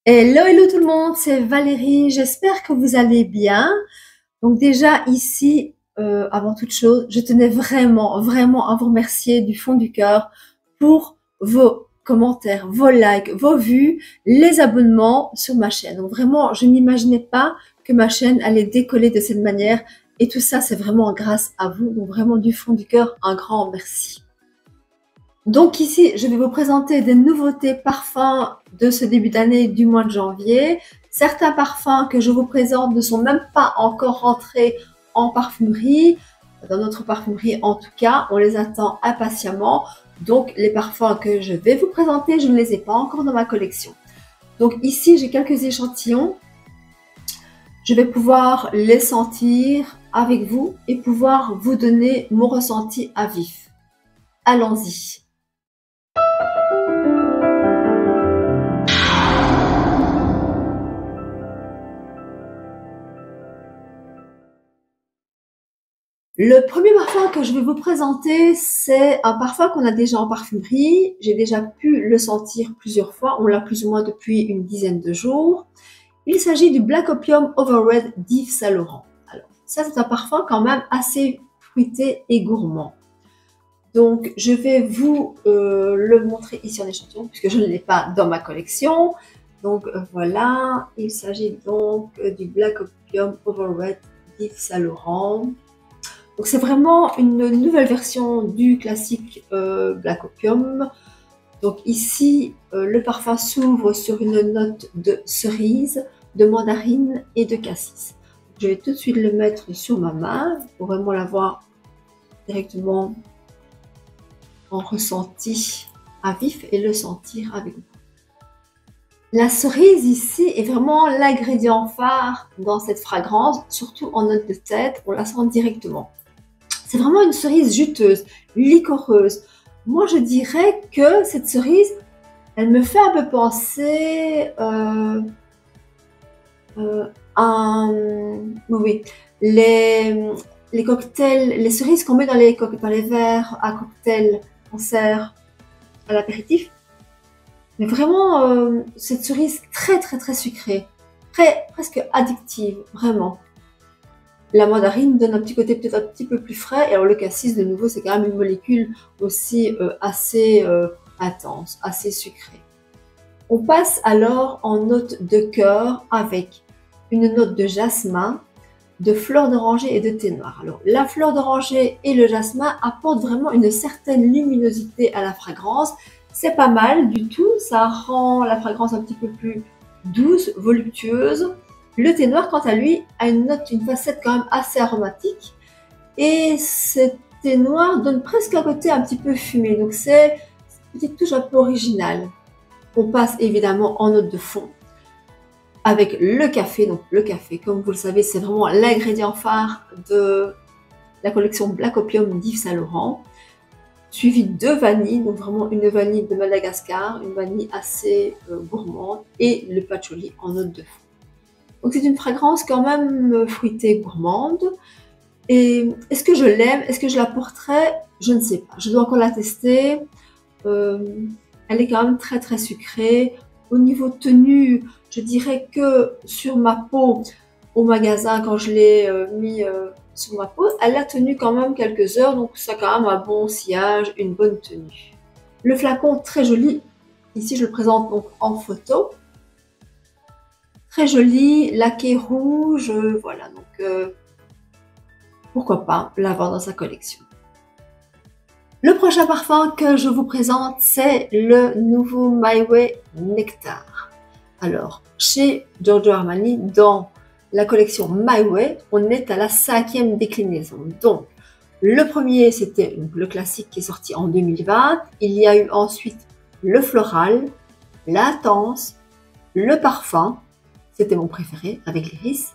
Hello, hello tout le monde, c'est Valérie, j'espère que vous allez bien. Donc déjà ici, avant toute chose, je tenais vraiment à vous remercier du fond du cœur pour vos commentaires, vos likes, vos vues, les abonnements sur ma chaîne. Donc vraiment, je n'imaginais pas que ma chaîne allait décoller de cette manière et tout ça, c'est vraiment grâce à vous. Donc vraiment du fond du cœur, un grand merci. Donc ici, je vais vous présenter des nouveautés parfums de ce début d'année du mois de janvier. Certains parfums que je vous présente ne sont même pas encore rentrés en parfumerie. Dans notre parfumerie, en tout cas, on les attend impatiemment. Donc les parfums que je vais vous présenter, je ne les ai pas encore dans ma collection. Donc ici, j'ai quelques échantillons. Je vais pouvoir les sentir avec vous et pouvoir vous donner mon ressenti à vif. Allons-y. Le premier parfum que je vais vous présenter, c'est un parfum qu'on a déjà en parfumerie. J'ai déjà pu le sentir plusieurs fois. On l'a plus ou moins depuis une dizaine de jours. Il s'agit du Black Opium Overred d'Yves Saint Laurent. Alors, ça, c'est un parfum quand même assez fruité et gourmand. Donc, je vais vous le montrer ici en échantillon, puisque je ne l'ai pas dans ma collection. Donc, voilà. Il s'agit donc du Black Opium Overred d'Yves Saint Laurent. Donc c'est vraiment une nouvelle version du classique Black Opium. Donc ici, le parfum s'ouvre sur une note de cerise, de mandarine et de cassis. Je vais tout de suite le mettre sur ma main pour vraiment l'avoir directement en ressenti à vif et le sentir avec vous. La cerise ici est vraiment l'ingrédient phare dans cette fragrance, surtout en note de tête, on la sent directement. C'est vraiment une cerise juteuse, liquoreuse. Moi, je dirais que cette cerise, elle me fait un peu penser oui, les cocktails, les cerises qu'on met dans les verres à cocktail, on sert à l'apéritif. Mais vraiment, cette cerise très sucrée, presque addictive, vraiment. La mandarine donne un petit côté peut-être un petit peu plus frais. Et alors le cassis, de nouveau, c'est quand même une molécule aussi assez intense, assez sucrée. On passe alors en note de cœur avec une note de jasmin, de fleur d'oranger et de thé noir. Alors la fleur d'oranger et le jasmin apportent vraiment une certaine luminosité à la fragrance. C'est pas mal du tout, ça rend la fragrance un petit peu plus douce, voluptueuse. Le thé noir, quant à lui, a une facette quand même assez aromatique. Et ce thé noir donne presque un côté un petit peu fumé. Donc c'est une petite touche un peu originale. On passe évidemment en note de fond avec le café. Donc le café, comme vous le savez, c'est vraiment l'ingrédient phare de la collection Black Opium d'Yves Saint Laurent. Suivi de vanille, donc vraiment une vanille de Madagascar, une vanille assez gourmande, et le patchouli en note de fond. Donc c'est une fragrance quand même fruitée, gourmande. Et est-ce que je l'aime? Est-ce que je la porterai? Je ne sais pas. Je dois encore la tester. Elle est quand même très sucrée. Au niveau tenue, je dirais que sur ma peau, au magasin, quand je l'ai mis sur ma peau, elle a tenu quand même quelques heures. Donc ça a quand même un bon sillage, une bonne tenue. Le flacon, très joli. Ici, je le présente donc en photo. Très joli, laqué rouge, voilà, donc pourquoi pas l'avoir dans sa collection. Le prochain parfum que je vous présente, c'est le nouveau My Way Nectar. Alors, chez Giorgio Armani, dans la collection My Way, on est à la 5e déclinaison. Donc, le premier, c'était le classique qui est sorti en 2020. Il y a eu ensuite le floral, l'intense, le parfum. C'était mon préféré avec l'iris.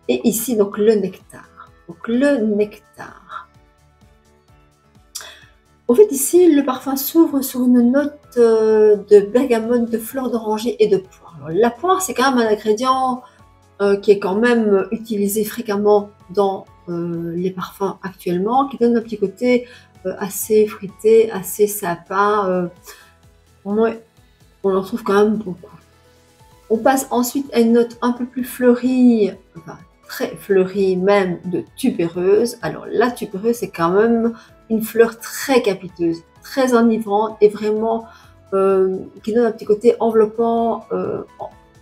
Et ici, donc, le nectar. Donc, le nectar. En fait, ici, le parfum s'ouvre sur une note de bergamote, de fleurs d'oranger et de poire. Alors, la poire, c'est quand même un ingrédient qui est quand même utilisé fréquemment dans les parfums actuellement, qui donne un petit côté assez fruité, assez sympa. On en trouve quand même beaucoup. On passe ensuite à une note un peu plus fleurie, enfin très fleurie même, de tubéreuse. Alors la tubéreuse, c'est quand même une fleur très capiteuse, très enivrante et vraiment qui donne un petit côté enveloppant,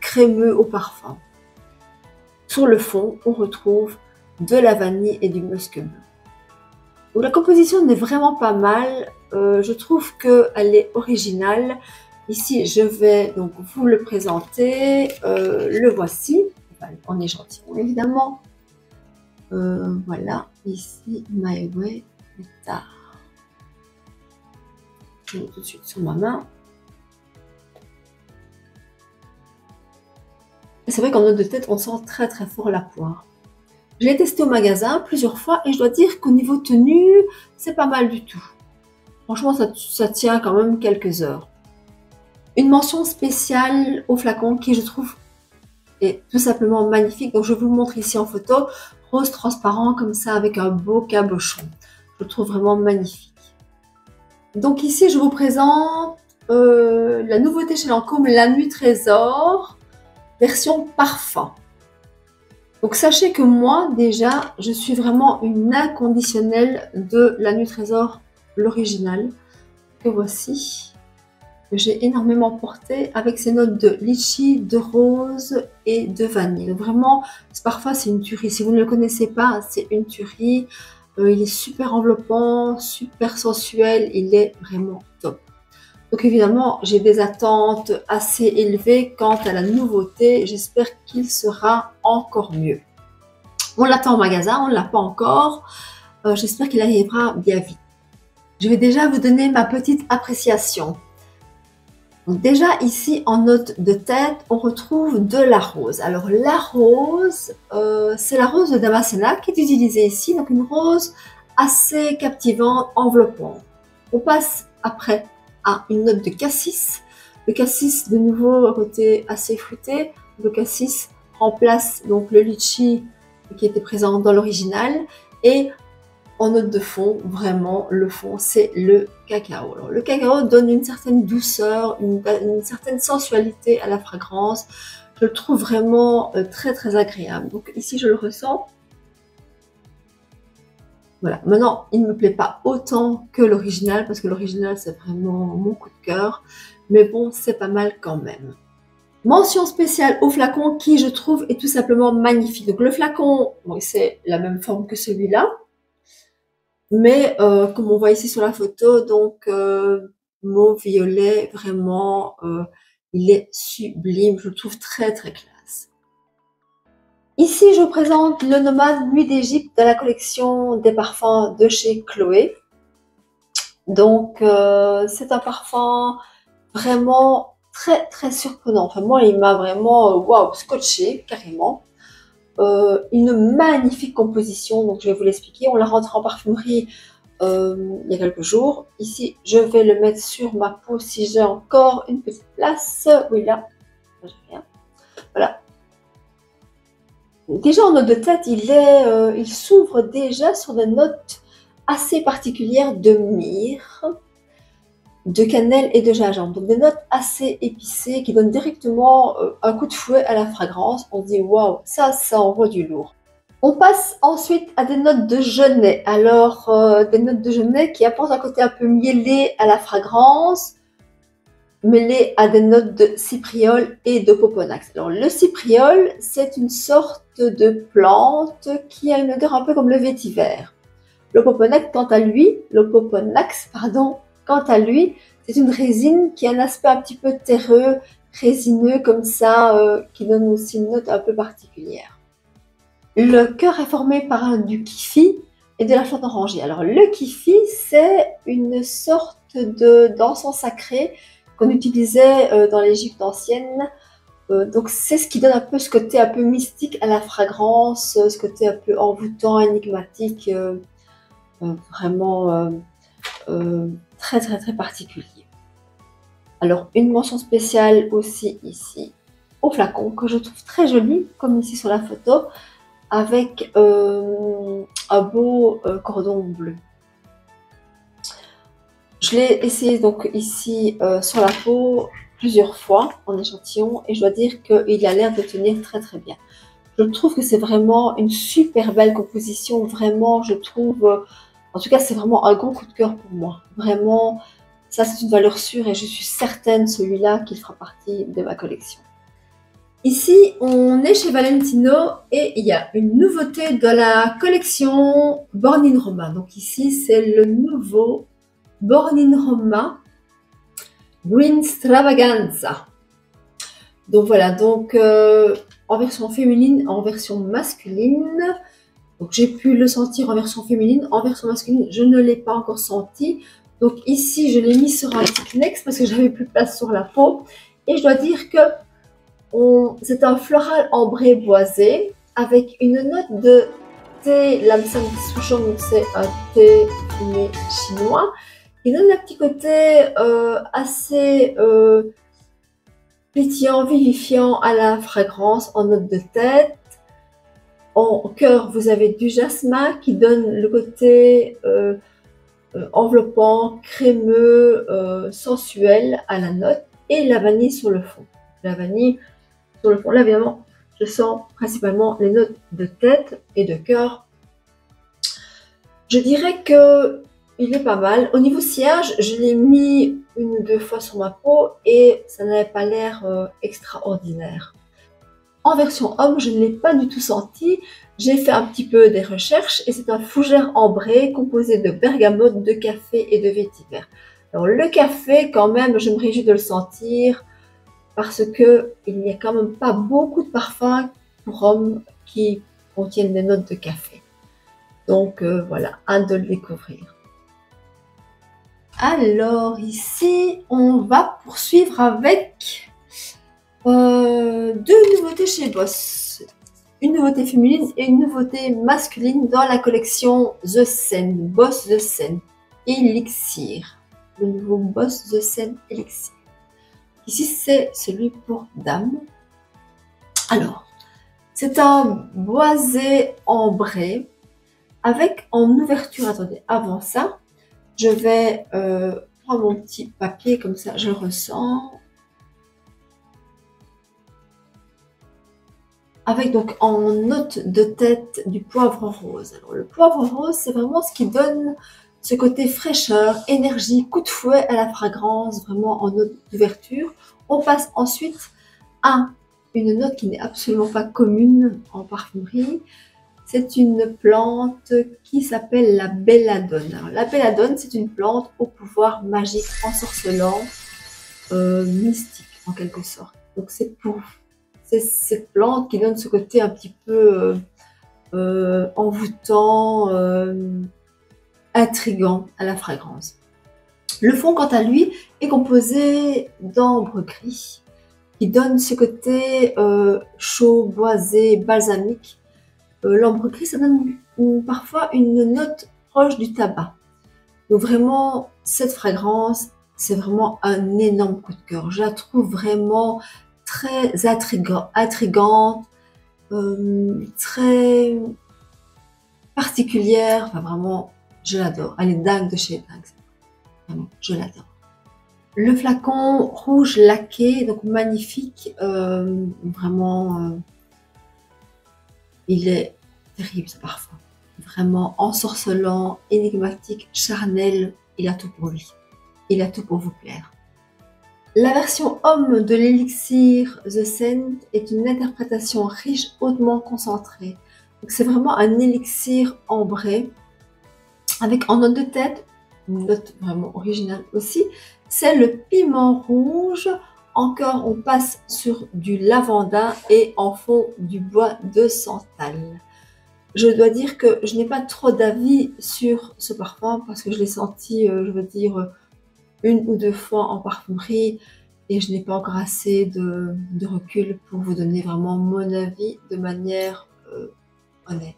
crémeux au parfum. Sur le fond, on retrouve de la vanille et du musc blanc. Donc la composition n'est vraiment pas mal. Je trouve qu'elle est originale. Ici, je vais donc vous le présenter. Le voici. On est gentil, évidemment. Voilà, ici, My Way Nectar. Je mets tout de suite sur ma main. C'est vrai qu'en note de tête, on sent très très fort la poire. Je l'ai testé au magasin plusieurs fois et je dois dire qu'au niveau tenue, c'est pas mal du tout. Franchement, ça tient quand même quelques heures. Une mention spéciale au flacon qui, je trouve, est tout simplement magnifique. Donc, je vous le montre ici en photo. Rose transparent comme ça avec un beau cabochon. Je le trouve vraiment magnifique. Donc ici, je vous présente la nouveauté chez Lancôme, la Nuit Trésor, version parfum. Donc sachez que moi, déjà, je suis vraiment une inconditionnelle de la Nuit Trésor, l'original, que voici, que j'ai énormément porté avec ses notes de litchi, de rose et de vanille. Donc vraiment, ce parfum, c'est une tuerie. Si vous ne le connaissez pas, c'est une tuerie. Il est super enveloppant, super sensuel, il est vraiment top. Donc évidemment, j'ai des attentes assez élevées quant à la nouveauté. J'espère qu'il sera encore mieux. On l'attend au magasin, on ne l'a pas encore. J'espère qu'il arrivera bien vite. Je vais déjà vous donner ma petite appréciation. Donc déjà ici en note de tête, on retrouve de la rose. Alors la rose, c'est la rose de Damascena qui est utilisée ici, donc une rose assez captivante, enveloppante. On passe après à une note de cassis. Le cassis de nouveau un côté assez fruité. Le cassis remplace donc le litchi qui était présent dans l'original et en note de fond, vraiment, le fond, c'est le cacao. Alors, le cacao donne une certaine douceur, une certaine sensualité à la fragrance. Je le trouve vraiment très, très agréable. Donc ici, je le ressens. Voilà. Maintenant, il ne me plaît pas autant que l'original, parce que l'original, c'est vraiment mon coup de cœur. Mais bon, c'est pas mal quand même. Mention spéciale au flacon qui, je trouve, est tout simplement magnifique. Donc le flacon, bon, c'est la même forme que celui-là. Mais comme on voit ici sur la photo, donc mauve violet, vraiment, il est sublime. Je le trouve très très classe. Ici, je vous présente le Nomade Nuit d'Égypte de la collection des parfums de chez Chloé. Donc, c'est un parfum vraiment très très surprenant. Enfin, moi, il m'a vraiment waouh, scotché carrément. Une magnifique composition, donc je vais vous l'expliquer. On l'a rentré en parfumerie il y a quelques jours. Ici, je vais le mettre sur ma peau si j'ai encore une petite place. Oui, là, j'ai rien. Voilà. Déjà en note de tête, il s'ouvre déjà sur des notes assez particulières de myrrhe, de cannelle et de gingembre. Donc des notes assez épicées qui donnent directement un coup de fouet à la fragrance. On se dit waouh, ça envoie du lourd. On passe ensuite à des notes de genêt. Alors, des notes de genêt qui apportent un côté un peu mielé à la fragrance, mêlé à des notes de cypriole et de poponax. Alors, le cypriole, c'est une sorte de plante qui a une odeur un peu comme le vétiver. Le poponax, quant à lui, c'est une résine qui a un aspect un petit peu terreux, résineux comme ça, qui donne aussi une note un peu particulière. Le cœur est formé par du kifi et de la fleur d'oranger. Alors le kifi, c'est une sorte d'encens sacré qu'on utilisait dans l'Égypte ancienne. Donc c'est ce qui donne un peu ce côté un peu mystique à la fragrance, ce côté un peu envoûtant, énigmatique, vraiment très très très particulier. Alors une mention spéciale aussi ici au flacon que je trouve très joli, comme ici sur la photo, avec un beau cordon bleu. Je l'ai essayé donc ici sur la peau. plusieurs fois en échantillon et je dois dire qu'il a l'air de tenir très très bien. Je trouve que c'est vraiment une super belle composition, vraiment je trouve, en tout cas c'est vraiment un gros coup de cœur pour moi. Vraiment, ça c'est une valeur sûre et je suis certaine celui-là qu'il fera partie de ma collection. Ici, on est chez Valentino et il y a une nouveauté de la collection Born in Roma. Donc ici, c'est le nouveau Born in Roma Green Stravaganza. Donc voilà, donc en version féminine, en version masculine. Donc j'ai pu le sentir en version féminine, en version masculine, je ne l'ai pas encore senti. Donc ici, je l'ai mis sur un petit Kleenex parce que j'avais plus de place sur la peau. Et je dois dire que c'est un floral ambré boisé avec une note de thé Lamsan Souchong, donc c'est un thé fumé chinois. Il donne un petit côté assez pétillant, vivifiant à la fragrance en note de tête. En cœur, vous avez du jasmin qui donne le côté enveloppant, crémeux, sensuel à la note et la vanille sur le fond. La vanille sur le fond, là évidemment, je sens principalement les notes de tête et de cœur. Je dirais que il est pas mal. Au niveau sillage, je l'ai mis une ou deux fois sur ma peau et ça n'avait pas l'air extraordinaire. En version homme, je ne l'ai pas du tout senti. J'ai fait un petit peu des recherches et c'est un fougère ambré composé de bergamote, de café et de vétiver. Alors le café, quand même, je me réjouis de le sentir parce que il n'y a quand même pas beaucoup de parfums pour hommes qui contiennent des notes de café. Donc voilà, hâte de le découvrir. Alors ici, on va poursuivre avec deux nouveautés chez Boss. Une nouveauté féminine et une nouveauté masculine dans la collection The Sen, Boss The Sen Elixir. Le nouveau Boss The Sen Elixir. Ici, c'est celui pour dame. Alors, c'est un boisé ambré avec en ouverture, attendez, avant ça, je vais prendre mon petit papier comme ça, je le ressens. Avec donc en note de tête du poivre rose. Alors le poivre rose, c'est vraiment ce qui donne ce côté fraîcheur, énergie, coup de fouet à la fragrance, vraiment en note d'ouverture. On passe ensuite à une note qui n'est absolument pas commune en parfumerie. C'est une plante qui s'appelle la belladone. Alors, la belladone, c'est une plante au pouvoir magique, ensorcelant, mystique en quelque sorte. Donc c'est cette plante qui donne ce côté un petit peu envoûtant, intrigant à la fragrance. Le fond, quant à lui, est composé d'ambre gris qui donne ce côté chaud, boisé, balsamique. L'ambre gris, ça donne parfois une note proche du tabac. Donc vraiment, cette fragrance, c'est vraiment un énorme coup de cœur. Je la trouve vraiment très intrigante, très particulière. Enfin vraiment, je l'adore. Elle est dingue de chez dingue. Vraiment, je l'adore. Le flacon rouge laqué, donc magnifique. Vraiment, il est terrible ce parfum. Vraiment ensorcelant, énigmatique, charnel. Il a tout pour lui. Il a tout pour vous plaire. La version homme de l'élixir The Scent est une interprétation riche, hautement concentrée. C'est vraiment un élixir ambré, avec en note de tête, une note vraiment originale aussi, c'est le piment rouge. Encore, on passe sur du lavanda et en fond du bois de santal. Je dois dire que je n'ai pas trop d'avis sur ce parfum parce que je l'ai senti, je veux dire, une ou deux fois en parfumerie et je n'ai pas encore assez de recul pour vous donner vraiment mon avis de manière honnête.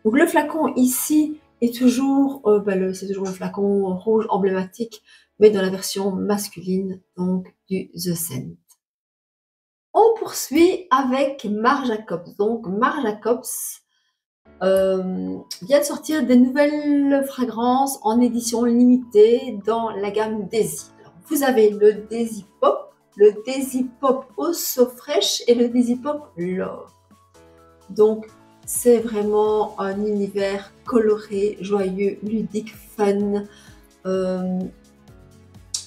Donc le flacon ici est toujours, c'est toujours le flacon rouge emblématique, mais dans la version masculine, donc du The Scent. On poursuit avec Marc Jacobs. Donc Marc Jacobs vient de sortir des nouvelles fragrances en édition limitée dans la gamme Daisy. Alors, vous avez le Daisy Pop, le Daisy Pop Eau So Fresh et le Daisy Pop Love. Donc, c'est vraiment un univers coloré, joyeux, ludique, fun.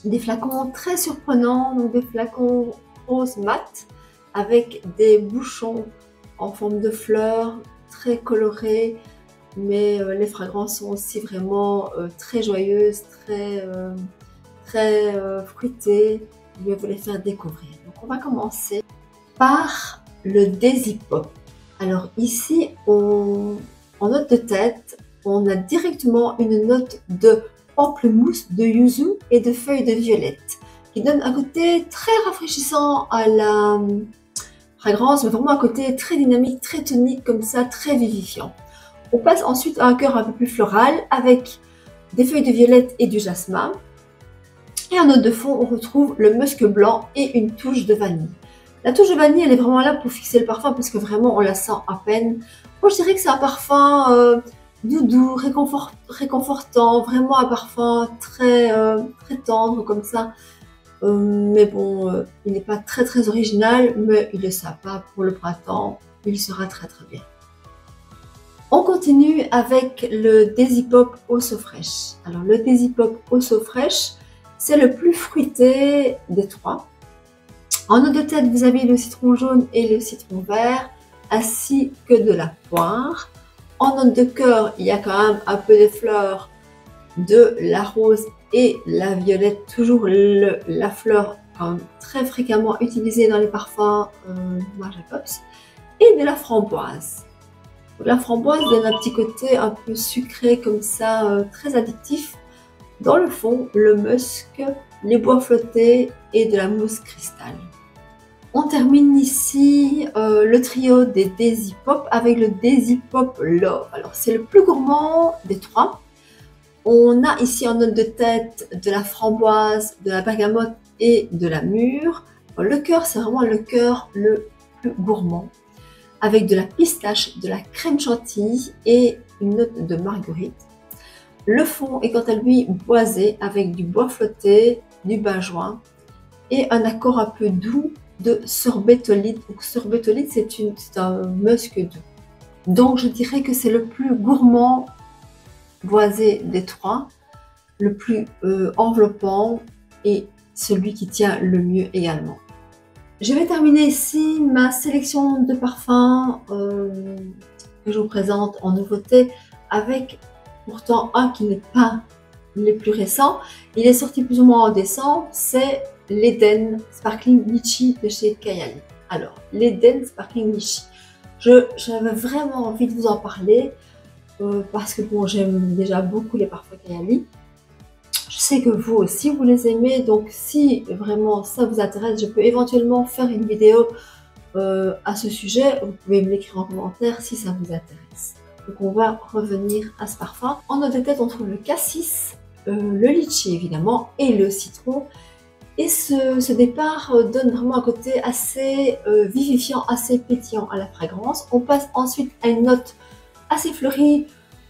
Des flacons très surprenants, donc des flacons rose mat avec des bouchons en forme de fleurs très colorés, mais les fragrances sont aussi vraiment très joyeuses, très fruitées. Je vais vous les faire découvrir. Donc on va commencer par le Daisy Pop. Alors ici, en note de tête, on a directement une note de pamplemousse, de yuzu et de feuilles de violette, qui donne un côté très rafraîchissant à la fragrance, mais vraiment un côté très dynamique, très tonique, comme ça, très vivifiant. On passe ensuite à un cœur un peu plus floral, avec des feuilles de violette et du jasmin. Et en note de fond, on retrouve le musc blanc et une touche de vanille. La touche de vanille, elle est vraiment là pour fixer le parfum, parce que vraiment, on la sent à peine. Moi, je dirais que c'est un parfum doudou, réconfortant, vraiment un parfum très tendre comme ça. Mais bon, il n'est pas très original, mais il est sympa pour le printemps. Il sera très bien. On continue avec le Daisy Pop Eau So Fresh. Alors le Daisy Pop Eau So Fresh, c'est le plus fruité des trois. En note de tête, vous avez le citron jaune et le citron vert, ainsi que de la poire. En note de cœur, il y a quand même un peu des fleurs, de la rose et la violette, toujours la fleur quand même très fréquemment utilisée dans les parfums Mac Jacobs, et de la framboise. La framboise donne un petit côté un peu sucré comme ça, très addictif. Dans le fond, le musc, les bois flottés et de la mousse cristal. On termine ici le trio des Daisy Pop avec le Daisy Pop Love. Alors c'est le plus gourmand des trois. On a ici en note de tête de la framboise, de la bergamote et de la mûre. Le cœur, c'est vraiment le cœur le plus gourmand, avec de la pistache, de la crème chantilly et une note de marguerite. Le fond est quant à lui boisé avec du bois flotté, du benjoin et un accord un peu doux de sorbetolite. Donc sorbetolite, c'est un musc doux. Donc je dirais que c'est le plus gourmand boisé des trois, le plus enveloppant et celui qui tient le mieux également. Je vais terminer ici ma sélection de parfums que je vous présente en nouveauté, avec pourtant un qui n'est pas le plus récent. Il est sorti plus ou moins en décembre, c'est l'Eden Sparkling Litchi de chez Kayali. Alors, l'Eden Sparkling Litchi, j'avais vraiment envie de vous en parler parce que bon, j'aime déjà beaucoup les parfums Kayali. Je sais que vous aussi vous les aimez, donc si vraiment ça vous intéresse, je peux éventuellement faire une vidéo à ce sujet. Vous pouvez me l'écrire en commentaire si ça vous intéresse. Donc on va revenir à ce parfum. En note de tête, on trouve le cassis, le litchi évidemment et le citron. Et ce départ donne vraiment un côté assez vivifiant, assez pétillant à la fragrance. On passe ensuite à une note assez fleurie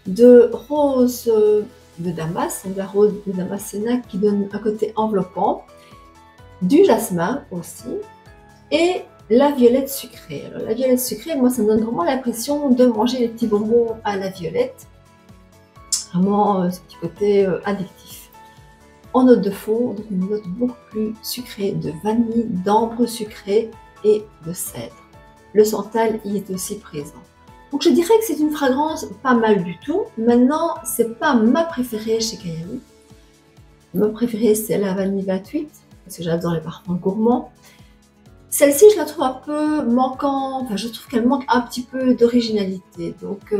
de rose de Damas, de la rose de Damascena qui donne un côté enveloppant, du jasmin aussi, et la violette sucrée. Alors la violette sucrée, moi ça me donne vraiment l'impression de manger les petits bonbons à la violette, vraiment ce petit côté addictif. En note de fond, donc une note beaucoup plus sucrée de vanille, d'ambre sucré et de cèdre. Le santal y est aussi présent. Donc je dirais que c'est une fragrance pas mal du tout. Maintenant, c'est pas ma préférée chez Kayali. Ma préférée, c'est la vanille 28, parce que j'adore les parfums gourmands. Celle-ci, je la trouve un peu manquant, enfin je trouve qu'elle manque un petit peu d'originalité. Donc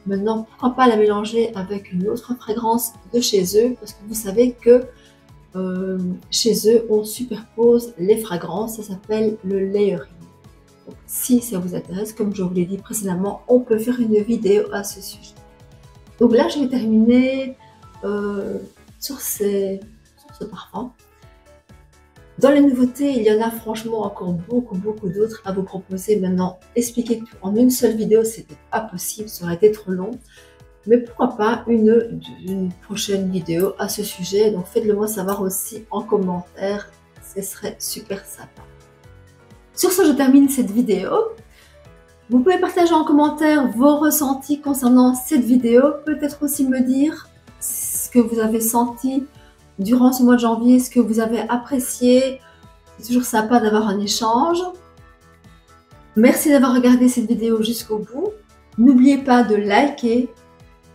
maintenant, pourquoi pas la mélanger avec une autre fragrance de chez eux, parce que vous savez que chez eux, on superpose les fragrances, ça s'appelle le layering. Donc, si ça vous intéresse, comme je vous l'ai dit précédemment, on peut faire une vidéo à ce sujet. Donc là, je vais terminer sur ce parfum. Dans les nouveautés, il y en a franchement encore beaucoup d'autres à vous proposer. Maintenant, expliquer tout en une seule vidéo, c'était pas possible, ça aurait été trop long. mais pourquoi pas une prochaine vidéo à ce sujet. Donc faites-le moi savoir aussi en commentaire, ce serait super sympa. Sur ce, je termine cette vidéo. Vous pouvez partager en commentaire vos ressentis concernant cette vidéo, peut-être aussi me dire ce que vous avez senti durant ce mois de janvier, ce que vous avez apprécié. C'est toujours sympa d'avoir un échange. Merci d'avoir regardé cette vidéo jusqu'au bout. N'oubliez pas de liker,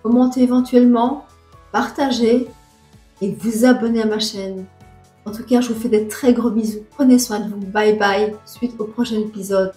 commenter éventuellement, partager et vous abonner à ma chaîne. En tout cas, je vous fais des très gros bisous. Prenez soin de vous. Bye bye. Suite au prochain épisode.